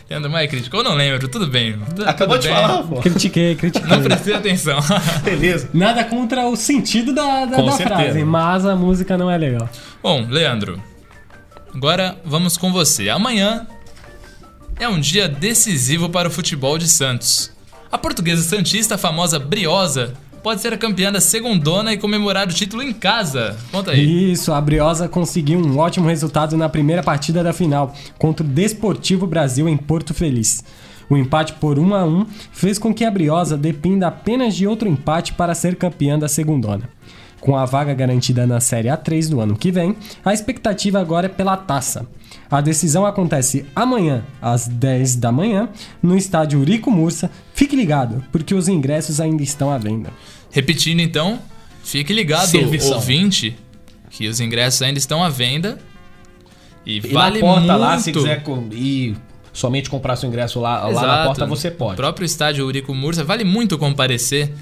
[SPEAKER 1] Leandro Maia criticou? Eu não lembro, tudo bem.
[SPEAKER 2] Acabou de falar, pô.
[SPEAKER 3] Critiquei.
[SPEAKER 1] Não prestei atenção.
[SPEAKER 2] Beleza.
[SPEAKER 3] Nada contra o sentido da frase, mas a música não é legal.
[SPEAKER 1] Bom, Leandro, agora vamos com você. Amanhã é um dia decisivo para o futebol de Santos. A portuguesa santista, a famosa Briosa, pode ser a campeã da segundona e comemorar o título em casa. Conta aí.
[SPEAKER 3] Isso, a Briosa conseguiu um ótimo resultado na primeira partida da final, contra o Desportivo Brasil em Porto Feliz. O empate por 1-1 fez com que a Briosa dependa apenas de outro empate para ser campeã da segundona. Com a vaga garantida na Série A3 do ano que vem, a expectativa agora é pela taça. A decisão acontece amanhã, às 10 da manhã, no estádio Eurico Mursa. Fique ligado, porque os ingressos ainda estão à venda.
[SPEAKER 1] Repetindo então, fique ligado,
[SPEAKER 2] Servição.
[SPEAKER 1] ouvinte, que os ingressos ainda estão à venda. E
[SPEAKER 2] E
[SPEAKER 1] vale
[SPEAKER 2] na porta
[SPEAKER 1] muito.
[SPEAKER 2] lá, se quiser ir somente comprar seu ingresso lá na
[SPEAKER 1] Exato.
[SPEAKER 2] porta, você
[SPEAKER 1] O
[SPEAKER 2] pode.
[SPEAKER 1] próprio estádio Eurico Mursa, vale muito comparecer.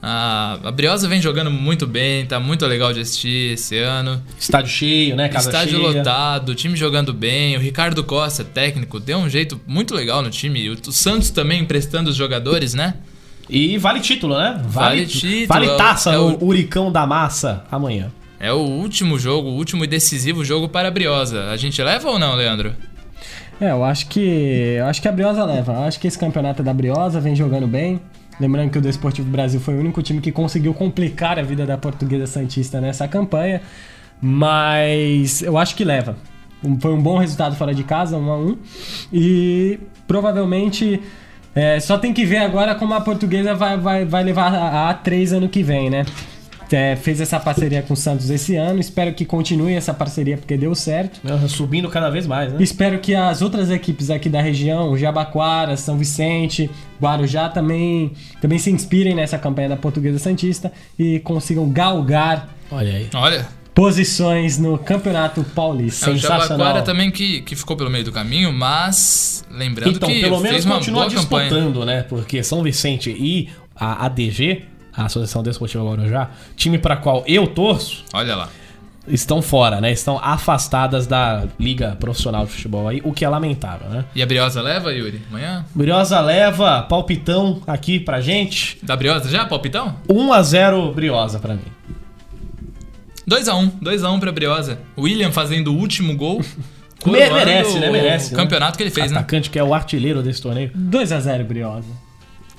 [SPEAKER 1] A Briosa vem jogando muito bem, tá muito legal de assistir esse ano.
[SPEAKER 2] Estádio cheio, né? Casa
[SPEAKER 1] Estádio
[SPEAKER 2] cheia.
[SPEAKER 1] lotado, time jogando bem. O Ricardo Costa, técnico, deu um jeito muito legal no time. O Santos também emprestando os jogadores, né?
[SPEAKER 2] E vale título, né?
[SPEAKER 1] Vale título,
[SPEAKER 2] Vale taça
[SPEAKER 1] é
[SPEAKER 2] no
[SPEAKER 1] o-
[SPEAKER 2] Uricão da Massa amanhã.
[SPEAKER 1] É o último jogo, o último e decisivo jogo para a Briosa. A gente leva ou não, Leandro?
[SPEAKER 3] Eu acho que a Briosa leva. Eu acho que esse campeonato é da Briosa, vem jogando bem. Lembrando que o Desportivo Brasil foi o único time que conseguiu complicar a vida da Portuguesa Santista nessa campanha. Mas eu acho que leva. Foi um bom resultado fora de casa, 1-1. E provavelmente só tem que ver agora como a Portuguesa vai levar a A3 ano que vem, né? Fez essa parceria com o Santos esse ano. Espero que continue essa parceria porque deu certo.
[SPEAKER 2] Subindo cada vez mais, né?
[SPEAKER 3] Espero que as outras equipes aqui da região, Jabaquara, São Vicente, Guarujá, também se inspirem nessa campanha da Portuguesa Santista e consigam galgar
[SPEAKER 2] Olha aí.
[SPEAKER 1] Olha,
[SPEAKER 3] posições no Campeonato Paulista.
[SPEAKER 1] é o
[SPEAKER 2] Sensacional.
[SPEAKER 1] Jabaquara também que ficou pelo meio do caminho, mas lembrando
[SPEAKER 2] Então,
[SPEAKER 1] que
[SPEAKER 2] pelo menos
[SPEAKER 1] fez uma
[SPEAKER 2] continua
[SPEAKER 1] boa campanha.
[SPEAKER 2] disputando, né? Porque São Vicente e a ADG, a Associação Desportiva Guarujá, time para qual eu torço,
[SPEAKER 1] Olha lá.
[SPEAKER 2] estão fora, né? Estão afastadas da Liga Profissional de Futebol aí, o que é lamentável, né?
[SPEAKER 1] E a Briosa leva, Yuri? Amanhã?
[SPEAKER 2] Briosa leva palpitão aqui pra gente.
[SPEAKER 1] Da Briosa já, palpitão?
[SPEAKER 2] 1-0 Briosa pra mim.
[SPEAKER 1] 2-1 pra Briosa. William fazendo o último gol. coroando
[SPEAKER 2] Merece, né?
[SPEAKER 1] o
[SPEAKER 2] Merece, né?
[SPEAKER 1] campeonato que ele fez, né?
[SPEAKER 2] Atacante que é o artilheiro desse torneio.
[SPEAKER 3] 2-0 Briosa.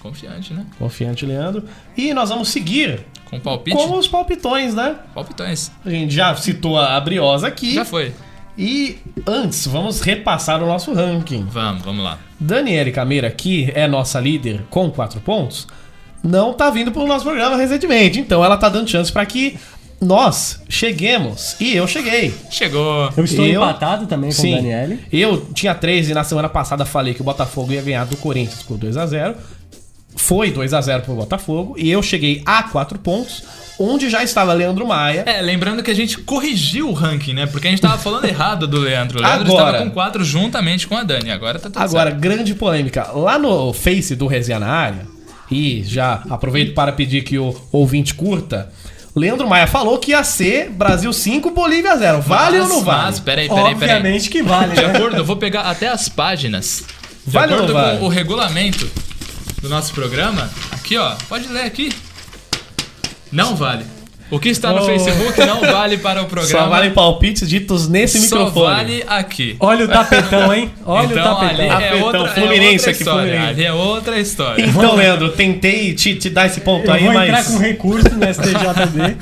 [SPEAKER 1] Confiante, né?
[SPEAKER 2] Confiante, Leandro. E nós vamos seguir
[SPEAKER 1] Com palpite.
[SPEAKER 2] com os palpitões, né?
[SPEAKER 1] Palpitões.
[SPEAKER 2] A gente já citou a Briosa aqui.
[SPEAKER 1] Já foi.
[SPEAKER 2] E antes, vamos repassar o nosso ranking.
[SPEAKER 1] Vamos lá.
[SPEAKER 2] Daniele Cameira, que é nossa líder com 4 pontos, não tá vindo pro nosso programa recentemente. Então ela tá dando chance pra que nós cheguemos. E eu cheguei.
[SPEAKER 1] Chegou.
[SPEAKER 3] Eu estou
[SPEAKER 2] Eu-
[SPEAKER 3] empatado também com
[SPEAKER 2] Sim.
[SPEAKER 3] o Daniele.
[SPEAKER 2] Eu tinha 3 e na semana passada falei que o Botafogo ia ganhar do Corinthians por 2-0. Foi 2-0 pro Botafogo. E eu cheguei a 4 pontos, onde já estava Leandro Maia.
[SPEAKER 1] Lembrando que a gente corrigiu o ranking, né? Porque a gente tava falando errado do Leandro. O Leandro
[SPEAKER 2] Agora-
[SPEAKER 1] estava com 4 juntamente com a Dani. Agora tá tudo
[SPEAKER 2] Agora,
[SPEAKER 1] certo.
[SPEAKER 2] grande polêmica. Lá no Face do Resenha na Área, e já aproveito para pedir que o ouvinte curta, Leandro Maia falou que ia ser Brasil 5, Bolívia 0. Vale ou não vale?
[SPEAKER 1] Mas, peraí.
[SPEAKER 3] Obviamente que vale,
[SPEAKER 1] De
[SPEAKER 3] né?
[SPEAKER 1] acordo, eu vou pegar até as páginas. De
[SPEAKER 2] Vale ou
[SPEAKER 1] acordo
[SPEAKER 2] não vale?
[SPEAKER 1] com o regulamento do nosso programa, aqui ó, pode ler aqui. Não vale. O que está no
[SPEAKER 3] Oh.
[SPEAKER 1] Facebook não vale para o programa.
[SPEAKER 2] Só valem palpites ditos nesse
[SPEAKER 1] Só
[SPEAKER 2] microfone.
[SPEAKER 1] vale aqui.
[SPEAKER 3] Olha o tapetão, hein? Olha
[SPEAKER 1] Então
[SPEAKER 3] o
[SPEAKER 1] ali
[SPEAKER 3] tapetão.
[SPEAKER 1] é
[SPEAKER 2] Tapetão,
[SPEAKER 1] outra,
[SPEAKER 2] Fluminense
[SPEAKER 1] é outra
[SPEAKER 2] aqui,
[SPEAKER 1] história.
[SPEAKER 2] Fluminense.
[SPEAKER 1] Ali é outra história.
[SPEAKER 2] Então, Leandro, tentei te dar esse ponto
[SPEAKER 3] Eu
[SPEAKER 2] aí,
[SPEAKER 3] vou entrar
[SPEAKER 2] mas...
[SPEAKER 3] com recurso no STJD.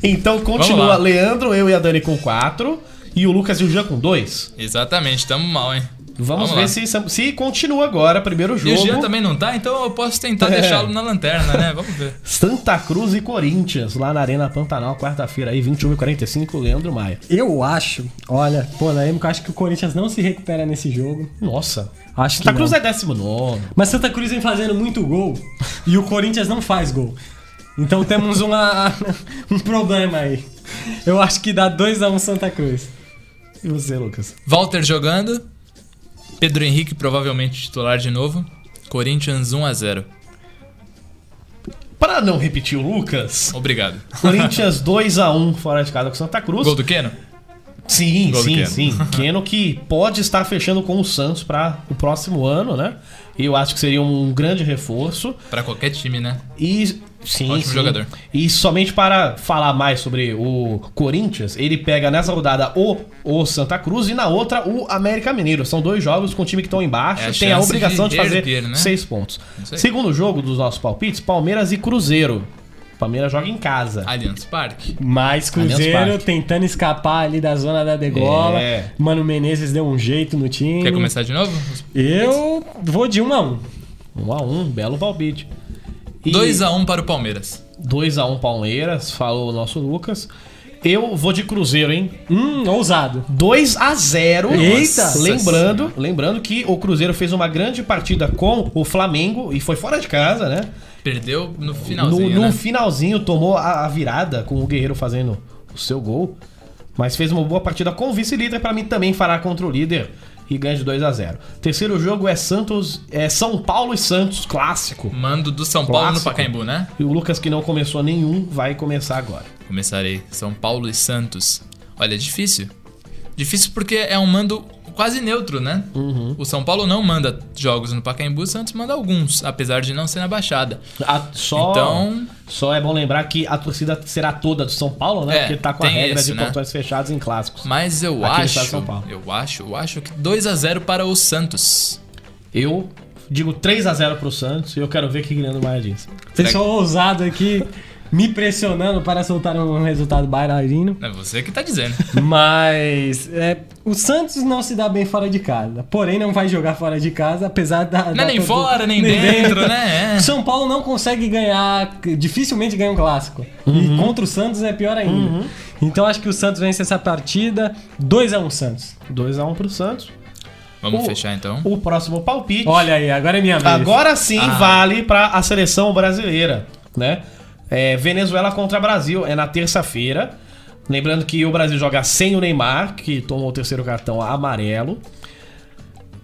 [SPEAKER 2] Então
[SPEAKER 1] Vamos
[SPEAKER 2] continua
[SPEAKER 1] lá.
[SPEAKER 2] Leandro, eu e a Dani com 4 e o Lucas e o Jean com 2.
[SPEAKER 1] Exatamente, tamo mal, hein?
[SPEAKER 2] Vamos
[SPEAKER 1] lá.
[SPEAKER 2] ver se continua agora, primeiro
[SPEAKER 1] E
[SPEAKER 2] jogo.
[SPEAKER 1] o Jean também não tá, então eu posso tentar deixá-lo na lanterna, né? Vamos ver.
[SPEAKER 2] Santa Cruz e Corinthians, lá na Arena Pantanal, quarta-feira aí, 21h45, Leandro Maia.
[SPEAKER 3] Eu acho, olha, polêmico, acho que o Corinthians não se recupera nesse jogo.
[SPEAKER 2] Nossa.
[SPEAKER 3] Acho que
[SPEAKER 2] Santa Cruz
[SPEAKER 3] não.
[SPEAKER 2] é 19º.
[SPEAKER 3] Mas Santa Cruz vem fazendo muito gol e o Corinthians não faz gol. Então temos um problema aí. Eu acho que dá 2-1 Santa Cruz.
[SPEAKER 2] E você, Lucas?
[SPEAKER 1] Walter jogando. Pedro Henrique provavelmente titular de novo. Corinthians 1-0.
[SPEAKER 2] Para não repetir o Lucas,
[SPEAKER 1] Obrigado.
[SPEAKER 2] Corinthians 2-1 fora de casa com Santa Cruz.
[SPEAKER 1] Gol do Keno?
[SPEAKER 2] Sim,
[SPEAKER 1] Gol do
[SPEAKER 2] sim,
[SPEAKER 1] Keno.
[SPEAKER 2] sim. Keno que pode estar fechando com o Santos para o próximo ano, né? E eu acho que seria um grande reforço.
[SPEAKER 1] Pra qualquer time, né?
[SPEAKER 2] E sim,
[SPEAKER 1] Ótimo
[SPEAKER 2] sim.
[SPEAKER 1] jogador.
[SPEAKER 2] E somente para falar mais sobre o Corinthians, ele pega nessa rodada o Santa Cruz e na outra o América Mineiro. São 2 jogos com o time que estão embaixo,
[SPEAKER 1] É a
[SPEAKER 2] tem a
[SPEAKER 1] chance
[SPEAKER 2] obrigação de
[SPEAKER 1] de
[SPEAKER 2] fazer
[SPEAKER 1] erguer, né?
[SPEAKER 2] 6 pontos.
[SPEAKER 1] Isso aí.
[SPEAKER 2] Segundo jogo dos nossos palpites, Palmeiras e Cruzeiro. Palmeiras joga em casa.
[SPEAKER 1] Allianz Parque.
[SPEAKER 3] Mas
[SPEAKER 2] Allianz
[SPEAKER 3] Cruzeiro
[SPEAKER 2] Parque.
[SPEAKER 3] tentando escapar ali da zona da degola.
[SPEAKER 2] É.
[SPEAKER 3] Mano Menezes deu um jeito no time.
[SPEAKER 1] Quer começar de novo?
[SPEAKER 3] Eu vou de 1-1.
[SPEAKER 2] 1-1, belo palpite.
[SPEAKER 1] 2-1 para o Palmeiras.
[SPEAKER 2] 2-1 Palmeiras, falou o nosso Lucas. Eu vou de Cruzeiro, hein?
[SPEAKER 3] Ousado.
[SPEAKER 2] 2-0.
[SPEAKER 3] Eita!
[SPEAKER 2] Lembrando que o Cruzeiro fez uma grande partida com o Flamengo e foi fora de casa, né?
[SPEAKER 1] Perdeu no finalzinho,
[SPEAKER 2] No
[SPEAKER 1] né?
[SPEAKER 2] finalzinho tomou a virada com o Guerreiro fazendo o seu gol. Mas fez uma boa partida com o vice-líder, pra mim também fará contra o líder e ganha de 2-0. Terceiro jogo é São Paulo e Santos, clássico.
[SPEAKER 1] Mando do São Paulo
[SPEAKER 2] Clássico.
[SPEAKER 1] no Pacaembu, né?
[SPEAKER 2] E o Lucas, que não começou nenhum, vai começar agora.
[SPEAKER 1] Começarei. São Paulo e Santos. Olha, é difícil. Difícil porque é um mando quase neutro, né? O São Paulo não manda jogos no Pacaembu, o Santos manda alguns, apesar de não ser na Baixada.
[SPEAKER 2] Só é bom lembrar que a torcida será toda do São Paulo, né?
[SPEAKER 1] É,
[SPEAKER 2] Porque tá com a
[SPEAKER 1] tem
[SPEAKER 2] regra
[SPEAKER 1] isso,
[SPEAKER 2] de
[SPEAKER 1] né?
[SPEAKER 2] portões fechados em clássicos.
[SPEAKER 1] Mas eu
[SPEAKER 2] Aqui no
[SPEAKER 1] acho,
[SPEAKER 2] estado de São Paulo.
[SPEAKER 1] eu acho que 2-0 para o Santos.
[SPEAKER 2] Eu digo 3-0 pro Santos e eu quero ver o que o Guilherme Maia diz.
[SPEAKER 3] Pessoal ousado aqui, me pressionando para soltar um resultado bailarino.
[SPEAKER 1] É você que tá dizendo.
[SPEAKER 3] Mas o Santos não se dá bem fora de casa. Porém, não vai jogar fora de casa, apesar da...
[SPEAKER 1] Não é nem fora, nem dentro, né? É.
[SPEAKER 3] São Paulo não consegue ganhar, dificilmente ganha um clássico. E contra o Santos é pior ainda. Então acho que o Santos vence essa partida. 2-1 Santos.
[SPEAKER 2] 2-1 pro Santos.
[SPEAKER 1] Vamos fechar então.
[SPEAKER 2] O próximo palpite.
[SPEAKER 3] Olha aí, agora é minha vez.
[SPEAKER 2] Agora sim vale pra a seleção brasileira, né? Venezuela contra Brasil, é na terça-feira. Lembrando que o Brasil joga sem o Neymar, que tomou o terceiro cartão amarelo.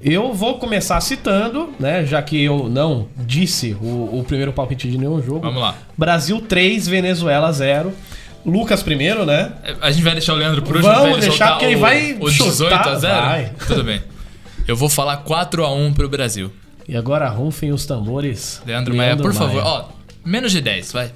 [SPEAKER 2] Eu vou começar citando, né? Já que eu não disse o primeiro palpite de nenhum jogo.
[SPEAKER 1] Vamos lá.
[SPEAKER 2] Brasil 3, Venezuela 0. Lucas primeiro, né?
[SPEAKER 1] A gente vai deixar o Leandro por último.
[SPEAKER 2] Vamos
[SPEAKER 1] pra ele
[SPEAKER 2] deixar,
[SPEAKER 1] soltar
[SPEAKER 2] porque ele vai
[SPEAKER 1] o
[SPEAKER 2] chutar,
[SPEAKER 1] 18-0?
[SPEAKER 2] vai.
[SPEAKER 1] Tudo bem. Eu vou falar 4-1 pro Brasil.
[SPEAKER 2] E agora rufem os tambores.
[SPEAKER 1] Leandro Maia, por favor. Ó, menos de 10, vai.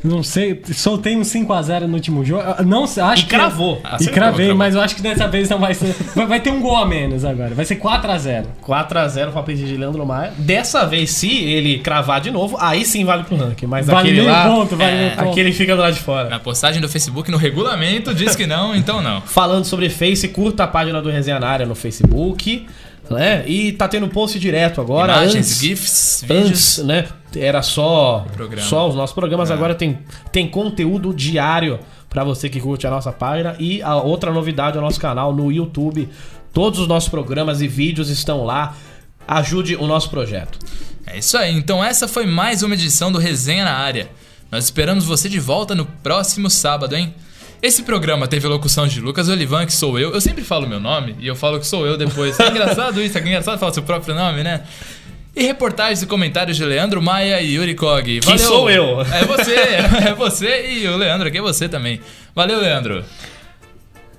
[SPEAKER 3] Não sei, soltei um 5-0 no último jogo. Não, acho
[SPEAKER 2] E cravou.
[SPEAKER 3] Que... E
[SPEAKER 1] Acertou,
[SPEAKER 3] cravei,
[SPEAKER 1] cravou.
[SPEAKER 3] mas eu acho que dessa vez não vai ser. Vai ter um gol a menos agora. Vai ser 4-0.
[SPEAKER 2] 4-0 palpite de Leandro Maia. Dessa vez, se ele cravar de novo, aí sim vale pro ranking. Mas
[SPEAKER 3] Vale
[SPEAKER 2] aquele
[SPEAKER 3] meio
[SPEAKER 2] lá,
[SPEAKER 3] ponto, vale meio ponto.
[SPEAKER 2] aquele fica do lado de fora.
[SPEAKER 1] Na postagem do Facebook, no regulamento, diz que não, então não.
[SPEAKER 2] Falando sobre Face, curta a página do Resenha na Área no Facebook, né? E tá tendo post direto agora.
[SPEAKER 1] Imagens, GIFs, vídeos.
[SPEAKER 2] Antes, né? Era só
[SPEAKER 1] Programa.
[SPEAKER 2] os nossos programas. Agora tem conteúdo diário pra você que curte a nossa página. E a outra novidade é o nosso canal no YouTube. Todos os nossos programas e vídeos estão lá. Ajude o nosso projeto.
[SPEAKER 1] É isso aí, então essa foi mais uma edição do Resenha na Área. Nós esperamos você de volta no próximo sábado, hein? Esse programa teve a locução de Lucas Olivan, que sou eu. Eu sempre falo meu nome e eu falo que sou eu depois. É engraçado isso, é engraçado falar seu próprio nome, né? E reportagens e comentários de Leandro Maia e Yuri Kog. Valeu.
[SPEAKER 2] Que sou eu.
[SPEAKER 1] É você e o Leandro, aqui é você também. Valeu, Leandro.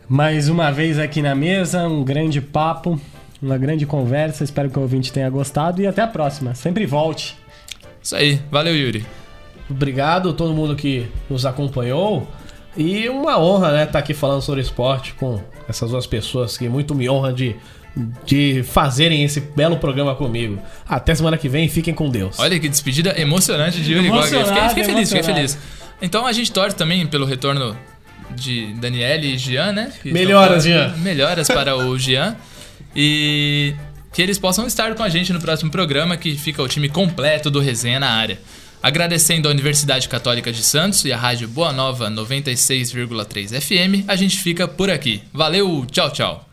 [SPEAKER 3] Mais uma vez aqui na mesa, um grande papo, uma grande conversa. Espero que o ouvinte tenha gostado e até a próxima. Sempre volte.
[SPEAKER 1] Isso aí, valeu, Yuri.
[SPEAKER 2] Obrigado a todo mundo que nos acompanhou. E uma honra, né, estar aqui falando sobre esporte com essas duas pessoas que muito me honram de fazerem esse belo programa comigo. Até semana que vem, fiquem com Deus.
[SPEAKER 1] Olha que despedida emocionante de Yuri Kog. Fiquei feliz. Então a gente torce também pelo retorno de Daniele e Jean, né?
[SPEAKER 2] Melhoras, Jean.
[SPEAKER 1] Melhoras para o Jean. E que eles possam estar com a gente no próximo programa, que fica o time completo do Resenha na Área. Agradecendo a Universidade Católica de Santos e a Rádio Boa Nova 96,3 FM, a gente fica por aqui. Valeu, tchau, tchau.